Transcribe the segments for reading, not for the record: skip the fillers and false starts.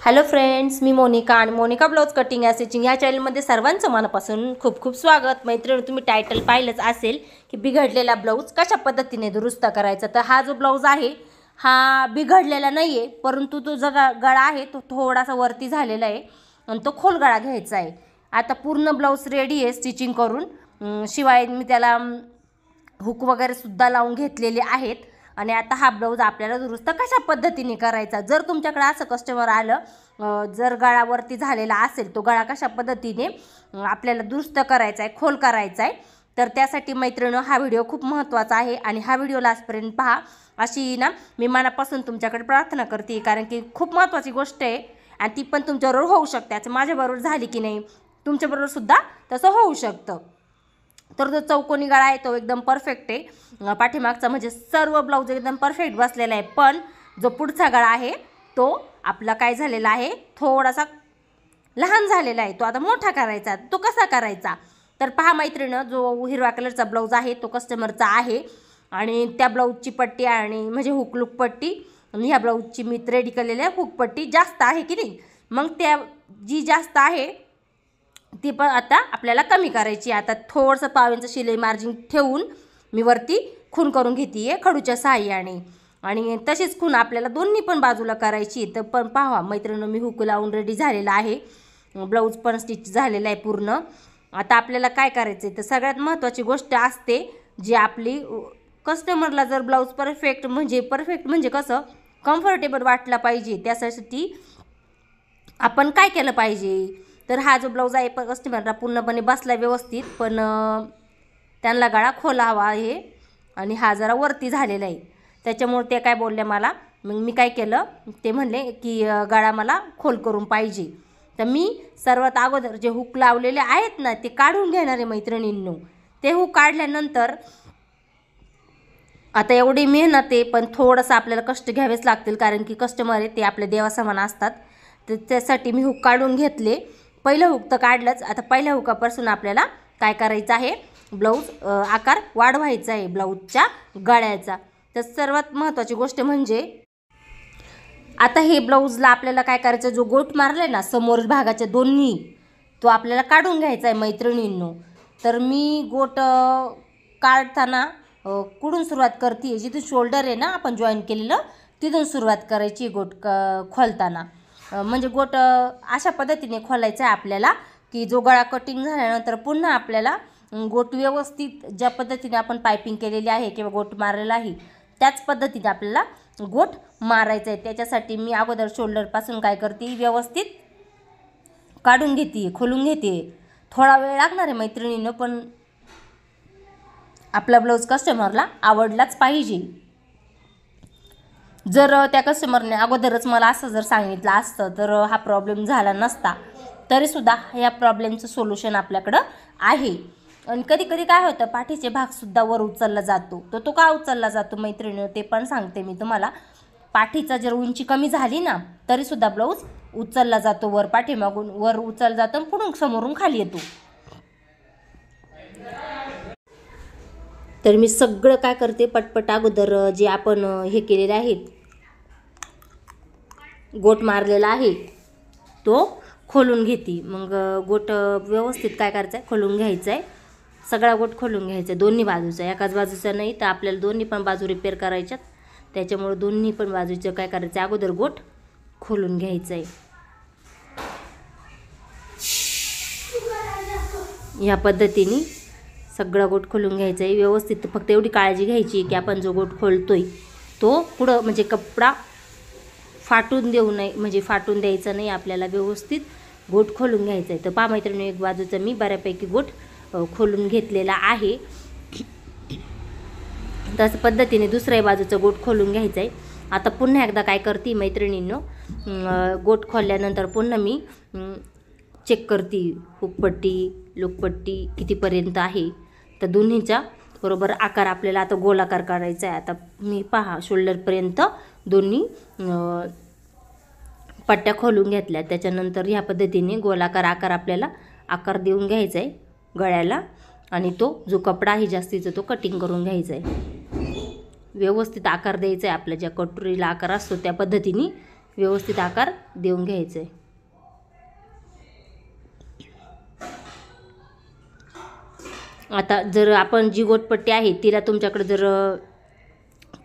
Hello friends, मी मोनिका आणि Monika blouse cutting and stitching या चॅनलमध्ये सर्वांचं मनापासून खूप खूप स्वागत। मैत्रिणी, तुम्ही टायटल पाहिलंच असेल की बिघडलेला ब्लाउज कशा पद्धतीने दुरुस्त करायचा। तर हा जो ब्लाउज आहे हा बिघडलेला नाही आहे, परंतु तो जो गळा आहे तो थोडासा वरती झालेला आहे आणि तो खोल गळा घ्यायचा आहे। आता पूर्ण ब्लाउज रेडी आहे स्टिचिंग करून, शिवाय मी त्याला हुक वगैरे सुद्धा लावून घेतलेले आहेत। आणि आता हा ब्लाउज आपल्याला दुरुस्त कशा पद्धतीने करायचा। जर तुमच्याकडे असं कस्टमर आलं, जर गळावरती झालेला असेल तो गळा कशा पद्धतीने आपल्याला दुरुस्त करायचा आहे, खोल करायचा आहे, तर त्यासाठी मैत्रिणींनो हा व्हिडिओ खूप महत्त्वाचा आहे आणि हा व्हिडिओ लास्टपर्यंत पहा अशी ना मी मनापासून तुमच्याकडे प्रार्थना करते। कारण की खूप महत्त्वाची गोष्ट आहे आणि ती पण तुमच्याबरोबर होऊ शकते। आज माझ्याबरोबर झाली की नाही, तुमच्याबरोबर सुद्धा तसं होऊ शकतं। तर जो चौकोनी गळा आहे तो एकदम परफेक्ट आहे, पाठीमागचा म्हणजे सर्व ब्लाउज एकदम परफेक्ट बसलेला आहे। पण जो पुढचा गळा आहे तो आपला काय झालेला आहे, थोडासा लहान झालेला आहे। तो आता मोठा करायचा। तो कसा करायचा तर पहा मैत्रिणींनो, जो हिरव्या कलरचा ब्लाउज आहे तो कस्टमरचा आहे आणि त्या ब्लाउजची पट्टी आणि म्हणजे हुकलूक पट्टी आणि ह्या ब्लाउजची मी रेडी केलेली हुक पट्टी जास्त आहे की नाही, मग त्या जी जास्त आहे ती पण आता आपल्याला कमी करायची। आता थोडंसं पाव शिलाई मार्जिन ठेवून मी वरती खून करून घेते आहे खडूच्या सहाय्याने आणि तशीच खून आपल्याला दोन्ही पण बाजूला करायची। तर पण पहा मैत्रिणींनो, मी हुक लावून रेडी झालेला आहे, ब्लाऊज पण स्टिच झालेला आहे पूर्ण। आता आपल्याला काय करायचं आहे तर सगळ्यात महत्त्वाची गोष्ट असते जी आपली कस्टमरला जर ब्लाऊज परफेक्ट म्हणजे कसं कम्फर्टेबल वाटला पाहिजे, त्यासाठी आपण काय केलं पाहिजे तर हा जो ब्लाऊज आहे कस्टमरला पूर्णपणे बसला व्यवस्थित, पण त्यांना गळा खोला हवा आहे आणि हा जरा वरती झालेला आहे। त्याच्यामुळे ते काय बोलले मला, मग मी काय केलं ते म्हणले की गळा मला खोल करून पाहिजे। तर मी सर्वात अगोदर जे हुक लावलेले आहेत ना ते काढून घेणार आहे मैत्रिणींनो। ते हुक काढल्यानंतर आता एवढी मेहनत आहे पण थोडंसं आपल्याला कष्ट घ्यावेच लागतील, कारण की कस्टमर आहे ते आपल्या देवासमान असतात। तर त्यासाठी मी हुक काढून घेतले। पहिलं हुक तर काढलंच, आता पहिल्या हुकापासून आपल्याला काय करायचं आहे, ब्लाऊज आकार वाढवायचा आहे ब्लाऊजच्या गळ्याचा। तर सर्वात महत्त्वाची गोष्ट म्हणजे आता हे ब्लाऊजला आपल्याला काय करायचं, जो गोट मारलाय ना समोरील भागाच्या दोन्ही, तो आपल्याला काढून घ्यायचा आहे मैत्रिणींनो। तर मी गोट काढताना कुठून सुरुवात करते, जिथून शोल्डर आहे ना आपण जॉईन केलेलं तिथून सुरुवात करायची गोट खोलताना। म्हणजे गोट अशा पद्धतीने खोलायचं आहे आपल्याला की जो गळा कटिंग झाल्यानंतर पुन्हा आपल्याला गोट व्यवस्थित ज्या पद्धतीने आपण पायपिंग केलेली आहे किंवा गोट मारलेला आहे त्याच पद्धतीने आपल्याला गोट मारायचं आहे। त्याच्यासाठी मी अगोदर शोल्डरपासून काय करते, व्यवस्थित काढून घेते, खोलून घेते। थोडा वेळ लागणार आहे मैत्रिणींनो, पण आपला ब्लाऊज कस्टमरला आवडलाच पाहिजे। जर त्या कस्टमरने अगोदरच मला असं जर सांगितलं असतं तर हा प्रॉब्लेम झाला नसता। तरीसुद्धा या प्रॉब्लेमचं सोल्युशन आपल्याकडं आहे। आणि कधी कधी काय होतं, पाठीचे भागसुद्धा वर उचलला जातो। तो का उचलला जातो मैत्रिणींनो ते पण सांगते मी तुम्हाला। पाठीचा जर उंची कमी झाली ना तरीसुद्धा ब्लाऊज उचलला जातो, वर पाठीमागून वर उचलला जातो आणि पुढून समोरून खाली येतो। तर मी सगळं काय करते, पटपट अगोदर जे आपण हे केलेले आहेत गोट मारलेला आहे तो खोलून घेते। मग गोट व्यवस्थित काय करायचं आहे, खोलून घ्यायचं आहे। सगळा गोट खोलून घ्यायचा आहे दोन्ही बाजूचा, एकाच बाजूचा नाही, तर आपल्याला दोन्ही पण बाजू रिपेअर करायच्यात। त्याच्यामुळे दोन्ही पण बाजूचं काय करायचं आहे, अगोदर गोट खोलून घ्यायचं आहे। ह्या पद्धतीने सगळा गोट खोलून घ्यायचा आहे व्यवस्थित। फक्त एवढी काळजी घ्यायची की आपण जो गोट खोलतोय तो पुढं म्हणजे कपडा फाटून देऊ नये, म्हणजे फाटून द्यायचं नाही आपल्याला, व्यवस्थित गोट खोलून घ्यायचं आहे। तर पहा मैत्रिणी, एक बाजूचा मी बऱ्यापैकी गोट खोलून घेतलेला आहे। तसं पद्धतीने दुसऱ्या बाजूचा गोट खोलून घ्यायचा आहे। आता पुन्हा एकदा काय करते मैत्रिणींनो, गोट खोलल्यानंतर पुन्हा मी चेक करते हुकपट्टी लुकपट्टी कितीपर्यंत आहे। तर दोन्हीचा बरोबर आकार आपल्याला आता गोलाकार काढायचा आहे। आता मी पहा शोल्डरपर्यंत दोन्ही पट्ट्या खोलून घेतल्या। त्याच्यानंतर ह्या पद्धतीने गोलाकार आकार आपल्याला आकार देऊन घ्यायचा आहे गळ्याला आणि तो जो कपडा आहे जास्तीचा तो कटिंग करून घ्यायचा आहे। व्यवस्थित आकार द्यायचा आहे, आपल्या ज्या कटोरीला आकार असतो त्या पद्धतीने व्यवस्थित आकार देऊन घ्यायचा आहे. आता जर आपण जी गोटपट्टी आहे तिला तुमच्याकडे जर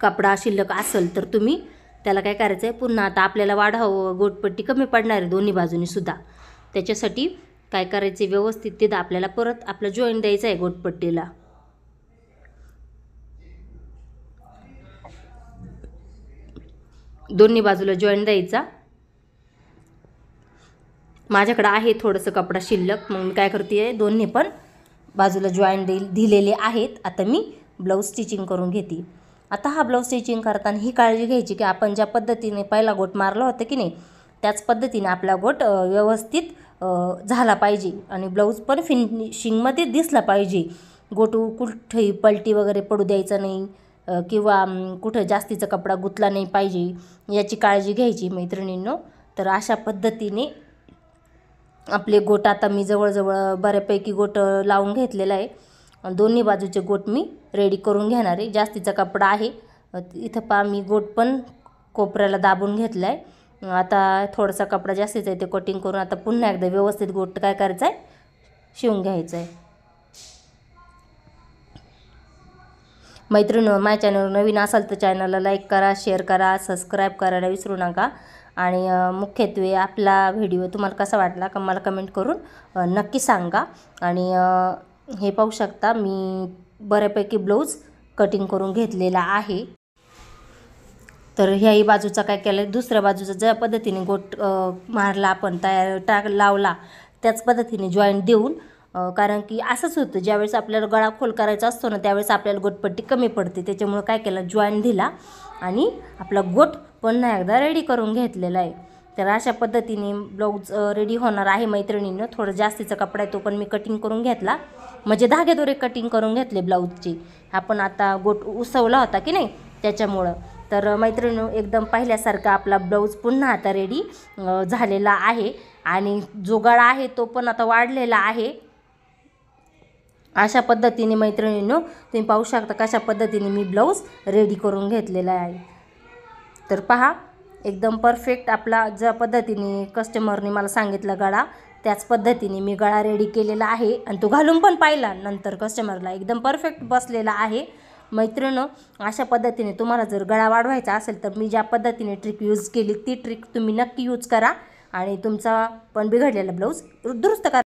कपडा शिल्लक असेल तर तुम्ही त्याला काय करायचं आहे, पुन्हा आता आपल्याला वाढावं, गोटपट्टी कमी पडणार आहे दोन्ही बाजूनी सुद्धा. त्याच्यासाठी काय करायचं, व्यवस्थित तिथं आपल्याला परत आपला जॉईंट द्यायचा आहे गोटपट्टीला. दोन्ही बाजूला जॉईंट द्यायचा. माझ्याकडे आहे थोडंसं कपडा शिल्लक, मग मी काय करते, दोन्ही पण बाजूला जॉईंट दिलेले आहेत. आता मी ब्लाऊज स्टिचिंग करून घेते. आता हा ब्लाऊज स्टिचिंग करताना ही काळजी घ्यायची की आपण ज्या पद्धतीने पहिला गोट मारला होता की नाही, त्याच पद्धतीने आपला गोट व्यवस्थित झाला पाहिजे आणि ब्लाऊज पण फिनिशिंगमध्ये दिसला पाहिजे. गोट कुठेही पलटी वगैरे पडू द्यायचा नाही किंवा कुठं जास्तीचा कपडा गुंतला नाही पाहिजे, याची काळजी घ्यायची मैत्रिणींनो. तर अशा पद्धतीने आपले गोट आता मी जवळजवळ बऱ्यापैकी गोट लावून घेतलेला आहे. दोन्ही बाजूचे गोट मी रेडी करून घेणार आहे. जास्तीचा कपडा आहे इथं मी गोट पण कोपऱ्याला दाबून घेतला आहे. आता थोडासा कपडा जास्तीचा आहे ते कटिंग करून आता पुन्हा एकदा व्यवस्थित गोट काय करायचं आहे, शिवून घ्यायचं आहे. मैत्रिणी, माझ्या चॅनलवर नवीन असाल तर चॅनलला लाईक करा, शेअर करा, सबस्क्राईब करायला विसरू नका. आणि मुख्यत्वे आपला व्हिडिओ तुम्हाला कसा वाटला का मला कमेंट करून नक्की सांगा. आणि हे पाहू शकता मी बऱ्यापैकी ब्लाऊज कटिंग करून घेतलेला आहे. तर ह्याही बाजूचा काय केलं, दुसऱ्या बाजूचा ज्या पद्धतीने गोट मारला आपण लावला त्याच पद्धतीने जॉईंट देऊन, कारण की असंच होतं ज्यावेळेस आपल्याला गळा खोल करायचा असतो ना त्यावेळेस आपल्याला गोटपट्टी कमी पडते. त्याच्यामुळं काय केलं, जॉईंट दिला आणि आपला गोट पुन्हा एकदा रेडी करून घेतलेला आहे. तर अशा पद्धतीने ब्लाऊज रेडी होणार आहे मैत्रिणींनो. थोडं जास्तीचा कपडा आहे तो पण मी कटिंग करून घेतला, म्हणजे धागेदोरे कटिंग करून घेतले ब्लाऊजची. आपण आता गोट उसवला होता की नाही त्याच्यामुळं. तर मैत्रिणींनो, एकदम पहिल्यासारखा आपला ब्लाऊज पुन्हा आता रेडी झालेला आहे आणि जो गळा आहे तो पण आता वाढलेला आहे. अशा पद्धतीने मैत्रिणींनो तुम्ही पाहू शकता कशा पद्धतीने मी ब्लाऊज रेडी करून घेतलेला आहे. तर पहा, एकदम परफेक्ट आपला ज्या पद्धतीने कस्टमरने मला सांगितलं गळा, त्याच पद्धतीने मी गळा रेडी केलेला आहे आणि तो घालून पण पाहिला नंतर कस्टमरला, एकदम परफेक्ट बसलेला आहे. मैत्रिणींनो, अशा पद्धतीने तुम्हाला जर गळा वाढवायचा असेल तर मी ज्या पद्धतीने ट्रिक यूज केली ती ट्रिक तुम्ही नक्की यूज करा आणि तुमचा पण बिघडलेला ब्लाऊज दुरुस्त करा.